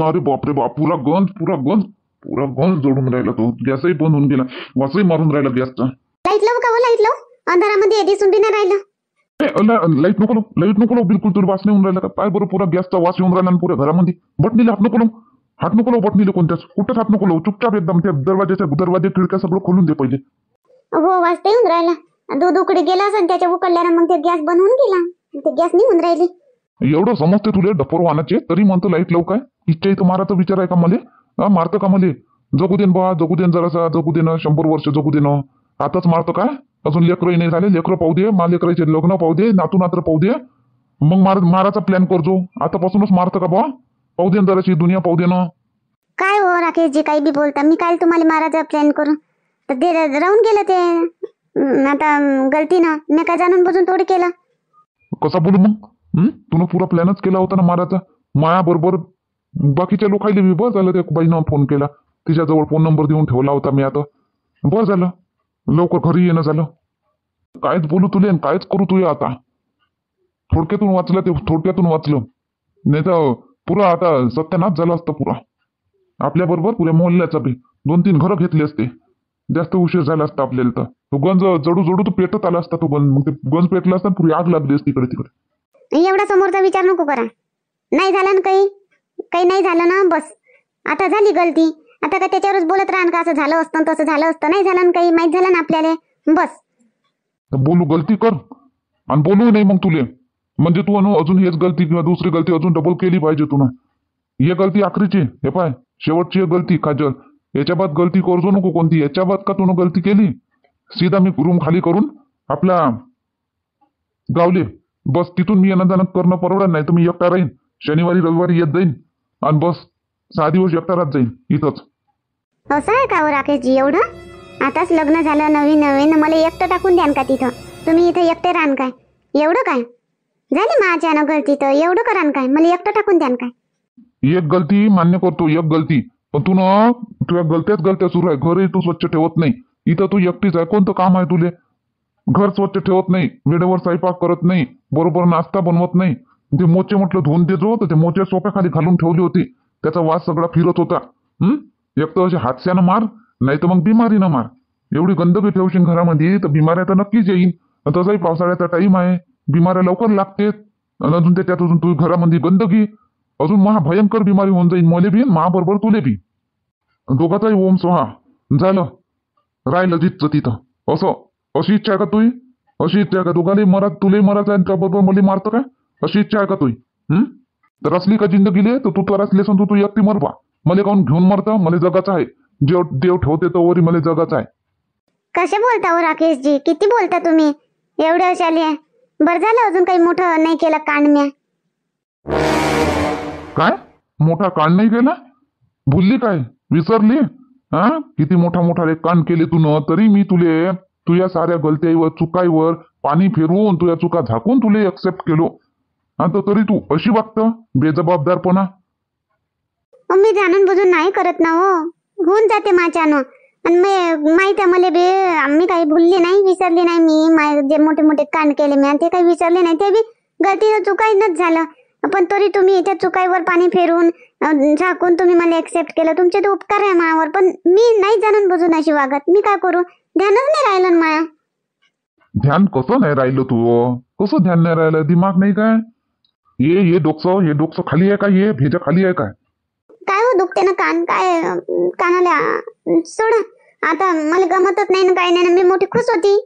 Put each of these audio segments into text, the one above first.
अरे बाप रे बाप, पुरा गंज जोडून राहिला तो. गॅसही बंद होऊन गेला, वासही मारून राहिला गॅसचा. लाईट लावू का? लाईट लावू? अंधारामध्ये दिसून बी नाही राहिलं. लाईट नको लावू बिलकुल. तुला वास नाही होऊन राहिला का? पाय बरं, पुरा गॅसचा वास येऊन राहिला पुऱ्या घरामध्ये. बटणीला हात नको लावू बटणीला कोणत्याच. कुठंच हात नको लावू. चुपचाप एकदम त्या दरवाजे खिडक्या सगळं खोलून दे पहिले. हो, वास येऊन राहिला. दूध उकडे गेला असं त्याच्या उकडल्यानं मग ते गॅस बंद होऊन गेला. ते गॅस निघून राहिली. एवढं समजते तुले डफर वाहनाचे, तरी म्हणतो लाईट लावू काय? इच्छा इथं मारायचा विचार आहे का मले? मारतं का मले? जगू देन बा, जगू देन जरासा, जगू देणं 100 वर्ष जगू देणं. आताच मारतं काय? अजून लेकरही नाही झाले. लेकरं पाहू दे, मा लेकराचे लग्न पाहू दे, नातू पाहू दे, मग मारायचा प्लॅन करजो. आतापासूनच मारतं का बा? पाहू दे जराशी दुनिया, पाहू दे ना. काय हो राकेशजी, काही बी बोलता. मी काय तुम्हाला मारायचा प्लॅन करू? तर ते राहून गेलं ते. आता गलतीनं मी काय जाणून बुजून थोडी केलं. कसा बोलू मग? तुला पुरा प्लॅनच केला होता ना मारायचा. माया बरोबर बाकीच्या लोकांना बी बरं झालं. त्या बाईनं फोन केला, तिच्याजवळ फोन नंबर देऊन ठेवला होता मी. आता बरं झालं, लवकर घरी येणं झालं. कायच बोलू तुले, कायच करू तुले आता. थोडक्यातून वाचलं नाही तर पुरा आता सत्यानाश झाला असतं पुरा. आपल्या बरोबर पुऱ्या मोहल्ल्याचा बी 2-3 घरं घेतली असते. जास्त उशीर झाला असता आपल्याला. तर तो गंज जडू तो पेटत आला असता. तो गंज, मग ते गंज पेटला असता, पुरी आग लागली असती तिकडे. एवढा समोरचा विचार नको करा. नाही झालं ना काही नाही झालं ना, बस. आता झाली गलती. आता का त्याच्यावरच बोलत राहण का? असं झालं असतं, तसं झालं असतं. नाही झालं ना काही, माहित झालं ना आपल्याला, बस. बोलू गलती कर आणि बोलू नाही मग तुले. म्हणजे तू अजून हेच गलती किंवा दुसरी गलती अजून डबल केली पाहिजे तू ना. हे गलती आखरीची, हे पाय शेवटची गलती काजल. याच्या बाद गलती करजो नको कोणती. याच्या बाद का तू गलती केली, सीधा मी रूम खाली करून आपला गावले, बस. तिथून मी येणं करणं परवडत नाही. तर मी एकटा राहीन. शनिवारी रविवारी येत जाईन आणि बस 6 दिवस एकटा राहत जाईन इथंच. असं आहे का हो राकेशजी? एवढं? आताच लग्न झालं नवीन मला एकटं टाकून द्यान का तिथं? तुम्ही इथं एकटे राहण काय? एवढं काय झाली माझ्यानं गलती? तर एवढं करान काय? मला एकटं टाकून द्यान काय? एक गलती मान्य करतो, एक गलती. पण तू ना, तुझ्या गलत्या सुरू आहे. घरही तू स्वच्छ ठेवत नाही. इथं तू एकटीच आहे. कोणतं काम आहे तुले? घर स्वच्छ ठेवत नाही, वेळेवर स्वयंपाक करत नाही, बरोबर नाश्ता बनवत नाही. ते मोचे म्हटलं धुवून देजो, तर ते मोचे सोफ्याखाली घालून ठेवली होती. त्याचा वास सगळा फिरत होता. एक तर असे हातच्यानं मार, नाही तर मग बिमारीनं मार. एवढी गंदगी ठेवशील घरामध्ये तर बिमाऱ्या तर नक्कीच येईल. तसाही पावसाळ्याचा टाइम आहे, बिमाऱ्या लवकर लागतेत. अजून त्याच्यात तू घरामध्ये गंदगी, अजून महाभयंकर बिमारी होऊन जाईल. मले बी महाबरोबर तुले बी. दोघाचाही ओम सोहा झालं. राहिलं जिथचं तिथं. अशी इच्छा आहे का तुझी? अशी इच्छा आहे का दोघाले मरात? तुले मरायचं आहे बरोबर मला मारतं काय? अशी इच्छा आहे का तुझी? तर असली का जिंदगीले तर तू तर असली तू एकटी मरवा. मला काऊन घेऊन मरता? मला जगाचं आहे. देव ठेवते तर वरी मला जगाचं आहे. कसे बोलता हो राकेशजी? किती बोलता तुम्ही? एवढ्या शाली बरं झालं अजून काही मोठं नाही केलं कांड म्या. काय मोठा कांड नाही केला? भुलली काय? विसरली? किती मोठा कांड केले तू न, तरी मी तुले तुझ्या साऱ्या गलत्यावर चुकाईवर पाणी फिरवून तुझ्या चुका झाकून तुले एक्सेप्ट केलो. तर तरी तू अशी वागतं बेजबाबदारपणा. मी जाणून बुजून नाही करत ना हो. होऊन जाते माझ्यानं. आणि माहित आहे मला बी, आम्ही काही भुलली नाही, विसरली नाही. मी जे मोठे कांड केले मी ते काही विसरले नाही. ते बी गलतीनं चुकाईनच झालं. पण तरी तुम्ही त्या चुकाईवर पाणी फिरून झाकून तुम्ही मला एक्सेप्ट केलं. तुमचे तो उपकार आहे मायावर. पण मी नाही जाणून बुजून अशी वागत. मी काय करू? ध्यानच नाही राहिलं माया. ध्यान कसं नाही राहिलं तू? कसं ध्यान नाही राहिलं? दिमाग नाही काय? हे डोकं खाली आहे का? हे भेजा खाली आहे काय? काय हो दुखते ना कान? काय कानाला सोडा. आता मला गमतच नाही ना, काही नाही ना. मी मोठी खुश होती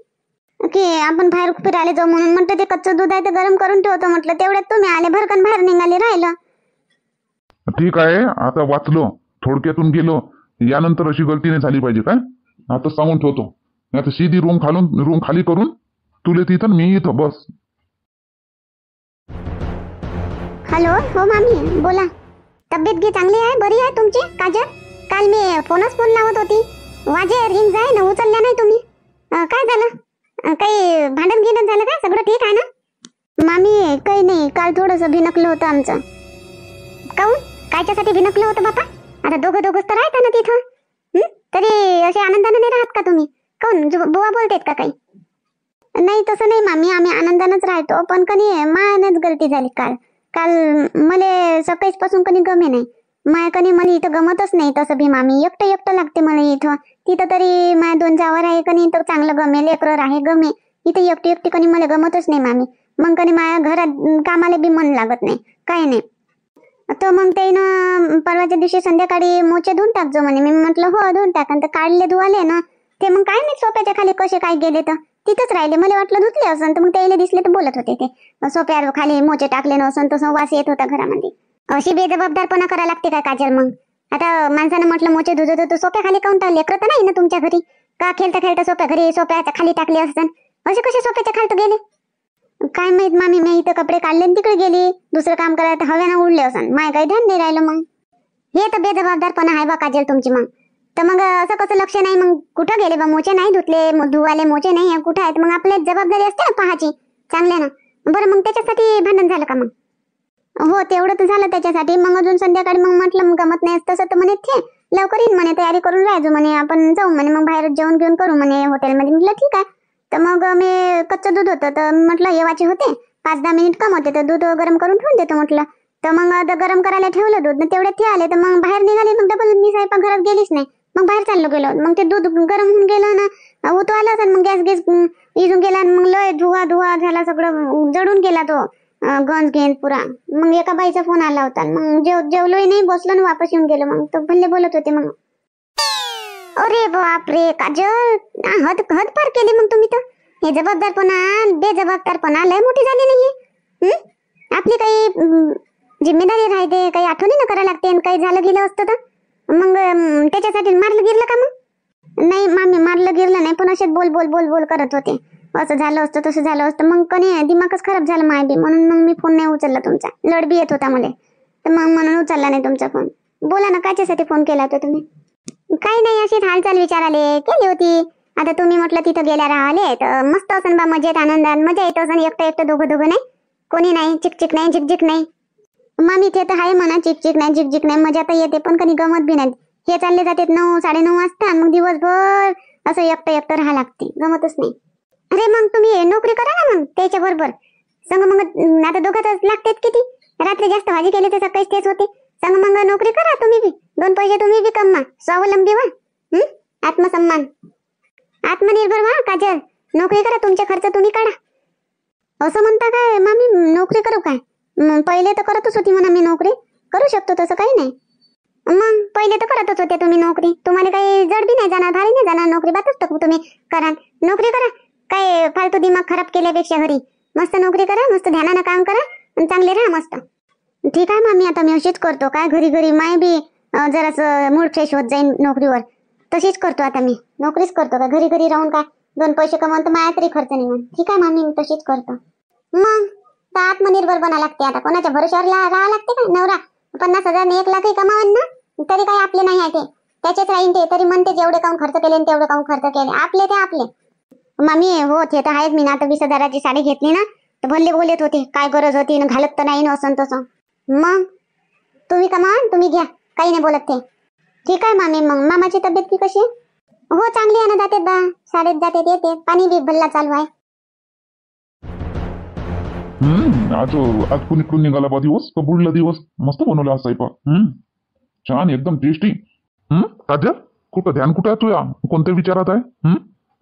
की आपण बाहेर फिरायला जाऊ म्हणून. म्हटलं ते कच्चं दूध आहे ते गरम करून ठेवतो. म्हटलं तेवढ्यात तुम्ही आले, भरकन बाहेर निघाले. राहिलं. ठीक आहे, आता वाचलो, थोडक्यातून गेलो. यानंतर अशी गलती नाही झाली पाहिजे काय? आता सांगून ठेवतो. आता सीधी रूम खाली करून तुले तिथं मी इथं बस. हॅलो, हो मामी बोला. तब्येत गी चांगली आहे? बरी आहे तुमची काजल? काल मी फोन लावत होती, वाजे रिंग जाय ना, उचलल्या नाही तुम्ही. काय झालं? काही भांडण गिंडण झालं का? सगळं ठीक आहे ना? मामी काही नाही, काल थोडंसं भिनकलं होतं आमचं. काऊन? कायच्यासाठी भिनकलं होतं बापा? आता दोघंच तर राहता ना तिथं. तरी असे आनंदाने नाही राहत का तुम्ही? काऊन बुवा बोलतेत का काही? नाही तसं नाही मामी, आम्ही आनंदानच राहतो. पण कधी मायानेच गलती झाली काल. मला सकाळीच पासून कधी गमे नाही. मायकनी मला इथं गमतच नाही तसं बी मामी, एकटं एकटं लागते मला इथं. तिथं तरी माझ्या 2 जावर आहे कनी तर चांगलं गमे, लेकरं आहे गमे. इथं एकटी एकटी कनी मला गमतच नाही मामी. मग कनी माझ्या घरात कामाला बी मन लागत नाही, काय नाही. तर मग त्यानं परवाच्या दिवशी संध्याकाळी मोचे धुवून टाकजो म्हणे. मी म्हटलं हो धुवून टाका. तर काढले धुवाले ना ते, मग काय नाही सोप्याच्या खाली कसे काय गेले तर तिथंच राहिले. मला वाटलं धुतले असं, तर मग त्याला दिसले तर बोलत होते ते सोप्यावर खाली मोचे टाकले नसन, तसं वास येत होता घरामध्ये. अशी बेजबाबदारपणा करायला लागते काय काजल? मग आता माणसानं म्हटलं मोचे धुजत तर सोप्या खाली काऊन टाकले? लेकरं तर नाही ना तुमच्या घरी का? खेळता खेळता सोप्या घरी सोप्याच्या खाली टाकले असतात, असे कसे सोप्याच्या खाली गेले काय माहित मामी. मी इथं कपडे काढले तिकडे गेली दुसरं काम करायला, तर हव्यानं उडले असं, माय काही ध्यान नाही राहिलं. मग हे तर बेजबाबदारपणा आहे बा काजल तुमची. मग तर मग असं कसं लक्ष नाही? मग कुठं गेले बा? मोचे नाही धुतले, धुवाले मोचे नाही कुठं आहेत? मग आपल्या जबाबदारी असते ना पाहायची चांगले ना. बरं मग त्याच्यासाठी भांडण झालं का? मग हो तेवढं तर झालं त्याच्यासाठी. मग अजून संध्याकाळी मग म्हटलं मग गमत नाही तसं तर म्हणे ते लवकर येईन म्हणे, तयारी करून राहायचो म्हणे, आपण जाऊ म्हणे, मग बाहेर जेवण घेऊन करू म्हणे हॉटेलमध्ये. म्हटलं ठीक आहे. तर मग मी कच्चं दूध होतं तर म्हटलं येवाचे होते 5-10 मिनिट कम होते, तर दूध गरम करून ठेवून देतो म्हटलं. तर मग गरम करायला ठेवलं दूध, तेवढ्यात ते आले तर मग बाहेर निघाले. मग डबल मी स्वयंपाक घरात गेलीच नाही, मग बाहेर चाललो गेलो. मग ते दूध गरम होऊन गेलं ना, उतो आला असेल, मग गॅस इजून गेला, मग लय धुवा धुवा झाला, सगळं जळून गेला तो गंज घेन पुरा. मग एका बाईचा फोन आला होता, मग जेवलोही नाही, बसलो ना वापस येऊन गेलो. मग तो भल्ले बोलत होते. मग अरे बापरे काजल, हद हद पार केली मग तुम्ही तर. हे जबाबदारपणा बेजबाबदारपणा लय मोठी झाली नाही. आपली काही जिम्मेदारी राहते, काही आठवणी न करायला लागते. काही झालं गेलं असतं तर मग त्याच्यासाठी मारलं गिरलं का? मग नाही मामी मारलं गिरलं नाही, पण असेच बोल बोल बोल बोल करत होते. असं झालं असतं तसं झालं असतं, मग कधी दिमागच खराब झाला माय बी. म्हणून मग मी फोन नाही उचलला तुमचा, लड बी येत होता मला, तर मग म्हणून उचलला नाही तुमचा फोन. बोला ना काच्यासाठी फोन केला होता तुम्ही? काही नाही, अशीच हालचाल विचाराले केली होती. आता तुम्ही म्हटलं तिथं गेल्या राहिले तर मस्त असन बा, मजेत आनंदात मजा येत असन. एकटं एकटं दोघं नाही, कोणी नाही, चिकचिक नाही झिकझिक नाही. मामी ते तर आहे म्हणा, चिकचिक नाही झिकझिक नाही, मजा तर येते पण कधी गमत बी नाही. हे चालले जातात 9-9:30 वाजता, मग दिवसभर असं एकटं एकटं राहा लागते, गमतच नाही. अरे मग तुम्ही नोकरी करा ना मग त्याच्या बरोबर संग. मग आता दोघातच लागतात किती, रात्री जास्त भाजी केली तर सकाळीच तेच होते. संग मग नोकरी करा तुम्ही बी, 2 पैसे तुम्ही बी कमवा, स्वावलंबी व्हा. आत्मसन्मान, आत्मनिर्भर व्हा काजल. नोकरी करा, तुमचे खर्च तुम्ही काढा. असं म्हणता काय मामी? नोकरी करू काय? पहिले तर करतच होती म्हणा मी नोकरी, करू शकतो तसं काही नाही. मग पहिले तर करतच होते तुम्ही नोकरी, तुम्हाला काही जड बी नाही जाणार, भारी नाही जाणार. नोकरी बातच टाकू तुम्ही करा, नोकरी करा. काय फालतू दिमाग खराब केल्यापेक्षा घरी मस्त नोकरी करा, मस्त ध्यानानं काम करा आणि चांगले राहा मस्त. ठीक आहे मामी, आता मी अशीच करतो. काय घरी घरी माय बी जरासं मूड फ्रेश होत जाईल नोकरीवर, तशीच करतो आता मी. नोकरीच करतो का घरी घरी राहून? काय 2 पैसे कमवून तर माया तरी खर्च निघून. ठीक आहे मामी, मी तशीच करतो. मग तर आत्मनिर्भर बना लागते. आता कोणाच्या भरोश्यावर राहा लागते का? नवरा 50,000 ने 1 लाख कमावन ना, तरी काही आपले नाही आहे ते, त्याचेच राहीन ते. तरी म्हणते जेवढे काम खर्च केले तेवढे काम खर्च केले, आपले ते आपले. मामी हो ते तर आहेच. मी ना आता 20,000ची साडी घेतली ना, तर भल्ले बोलत होते काय गरज होती ना, घालत तर नाही ना असं तसं. मग तुम्ही कमा, तुम्ही घ्या, काही नाही बोलत ते. ठीक आहे मामी. मग मामाची तब्येत की कशी आहे? हो चांगली आहे ना, जाते बा शाळेत जाते येते, पाणी बी भल्ला चालू आहे. आज आज कुणी निघाला बा दिवस, का बुडला दिवस? मस्त बनवला हा स्वयंपाक. छान एकदम टेस्टी. ताज्या कुठं ध्यान कुठं आहे तुया? कोणत्या विचारात आहे?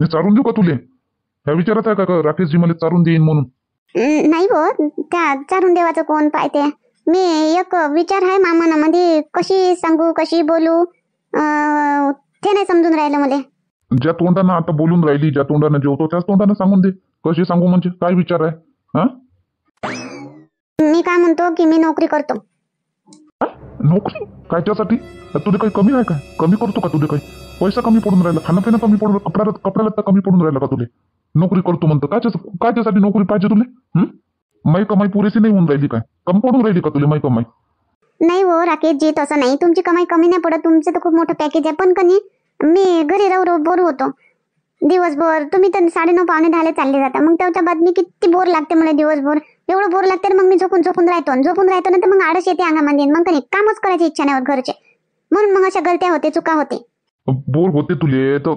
मी चारून देऊ का तुले? ह्या विचारात आहे का राकेशजी मला चारून देईन म्हणून? नाही हो, त्या चारून देवाचं कोण पाहते. मी एक विचार आहे मामानामध्ये, कशी सांगू कशी बोलू ते नाही समजून राहिलं मला. ज्या तोंडानं आता बोलून राहिली, ज्या तोंडानं जेवतो त्याच तोंडानं सांगून दे. कशी सांगू म्हणजे काय विचार आहे? मी काय म्हणतो की मी नोकरी करतो. नोकरी कायच्यासाठी? तुझे काही कमी आहे काय? कमी करतो का तुझे काही? पैसा कमी पडून राहिला, खाणं पिणं कमी पडून, कपड्याला तर कमी पडून राहिला का तुले? नोकरी करतो म्हणतो कायच्यासाठी नोकरी पाहिजे तुले? माई कमाई पुरेशी नाही होऊन राहिली काय? कमी पडून राहिली का तुले माई कमाई? नाही हो राकेशजी, तसं नाही. तुमची कमाई कमी नाही पडत, तुमचं तर खूप मोठं पॅकेज आहे. पण कनी मी घरी राहू बोर होतो दिवसभर. तुम्ही तर 9:30-9:45 चालले जाता, मग त्याच्या बाद मी किती बोर लागते मला दिवसभर. एवढं बोर लागते मग मी झोपून राहतो ना, तर मग आळस येते अंगामध्ये. मग कधी कामच करायची इच्छा नाही होत घरचे, म्हणून मग अशा गलत्या होते, चुका होते. बोर होते तुले तर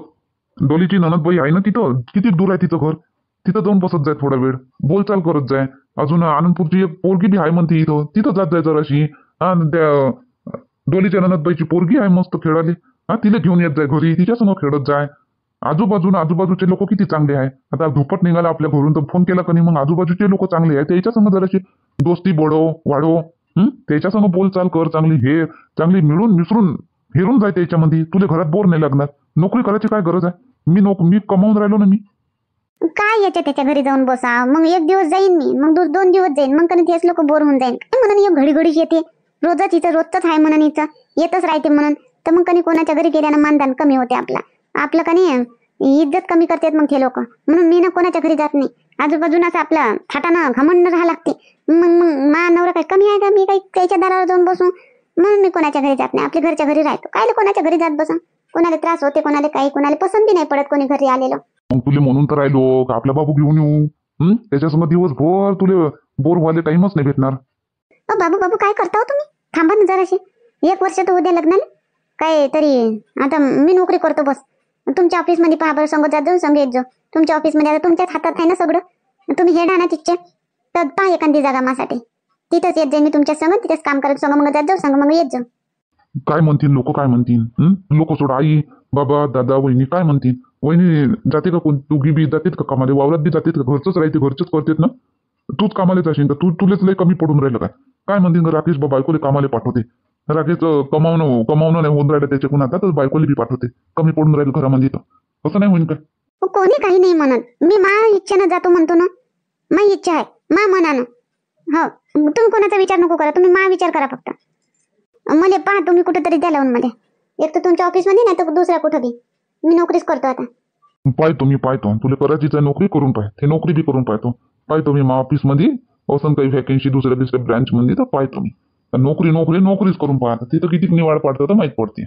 डोलीची ननदबाई आहे ना तिथं, किती दूर आहे तिचं घर, तिथं जाऊन बसत जाय थोडा वेळ, बोलचाल करत जाय. अजून आनंदपूरची एक पोरगी बी आहे म्हणते इथं, तिथं जात जाय जराशी. त्या डोलीच्या ननदबाईची पोरगी आहे मस्त खेळाली. हा, तिला घेऊन येत जाय घरी, तिच्या समोर खेळत जाय. आजूबाजूचे लोक किती चांगले आहे. आता धुपट निघाला आपल्या घरून तर फोन केला का नाही, मग आजूबाजूचे लोक चांगले आहे त्याच्या संग जराशी दोस्ती वाढव. त्याच्या संग बोलचाल कर चांगली, हे चांगली मिळून मिसळून हेरून जाय त्याच्यामध्ये. तुला घरात बोर नाही लागणार. नोकरी करायची काय गरज आहे? मी कमावून राहिलो ना. मी काय याच्या त्याच्या घरी जाऊन बसा, मग एक दिवस जाईन मी, मग 2 दिवस जाईन, मग कधी तेच लोक बोर होऊन जाईन. काय म्हणून एक घडी येते, रोजच हिचं रोजच आहे म्हणून हिचं येतच राहते म्हणून, तर मग कधी कोणाच्या घरी गेल्यानं मानदान कमी होते आपलं कधी इज्जत कमी करतात मग ते लोक. म्हणून मी ना कोणाच्या घरी जात नाही. आजूबाजूनच आपलं थाटानं घमंड राहा लागते. मग मा नवरा काय कमी आहे का? मी काही त्याच्या दारावर जाऊन बसू? म्हणून मी कोणाच्या घरी जात नाही, आपल्या घरच्या घरी राहतो. काय कोणाच्या घरी जात बसा? कोणाला त्रास होते, कोणाला काही, कोणाला पसंती नाही पडत कोणी घरी आलेलं. मग तुले म्हणून तर राहिलो का आपला बाबू घेऊन येऊ. त्याच्यासमोर दिवसभर तुले बोर व्हायला टाइमच नाही भेटणार. बाबू काय करता हो तुम्ही? थांबा ना जराशी. 1 वर्ष तर उद्या लग्नाला काय तरी. आता मी नोकरी करतो बस. तुमच्या ऑफिसमध्ये पहा बरं, संग जात जाऊन संग येत जाऊ. तुमच्या ऑफिसमध्ये आता तुमच्याच हातात आहे ना सगळं. तुम्ही हेड ना तिथचे, तर पहा एखादी जागा माझ्यासाठी. तिथंच येत जाईन मी तुमच्या संग, तिथेच काम करत संग मग जात जाऊ, संग मग येत जाऊ. काय म्हणतील लोक, काय म्हणतील? लोक सोडा, आई बाबा दादा वहिनी काय म्हणतील? वहिनी जाते का? कोण दोघी बी जातात का कामाला? वावरात बी जातात का? घरचंच राहते, घरचंच करतात ना. तूच कामाला जाशील का? तुलेच लय कमी पडून राहिलं काय म्हणतील? राकेश बायकोले कामाला पाठवते. राकेश कमावणं नाही होऊन राहिलं त्याच्याकडून, आता तर बायकोले बी पाठवते. कमी पडून राहिलं घरामध्ये, तर असं नाही होईल काय? कोणी काही नाही म्हणत. मी मा इच्छेनं जातो म्हणतो ना. माझी इच्छा आहे, मा मनानं. हो, तुम्ही कोणाचा विचार नको करा, तुम्ही मा विचार करा फक्त. मला पहा तुम्ही कुठेतरी द्या लावून मध्ये, एक तर तुमच्या ऑफिसमध्ये नाही तर दुसऱ्या कुठं बी. मी नोकरीच करतो आता. पाहतो तुला करायचीच आहे नोकरी, करून पाय. ते नोकरी बी करून पाहतो मी मा ऑफिसमध्ये असं काही व्हॅकन्सी दुसऱ्या ब्रँच मध्ये, तर पाहतो मी. नोकरीच करून पाहतो. तिथं किती निवाड पाडतं तर माहीत पडते.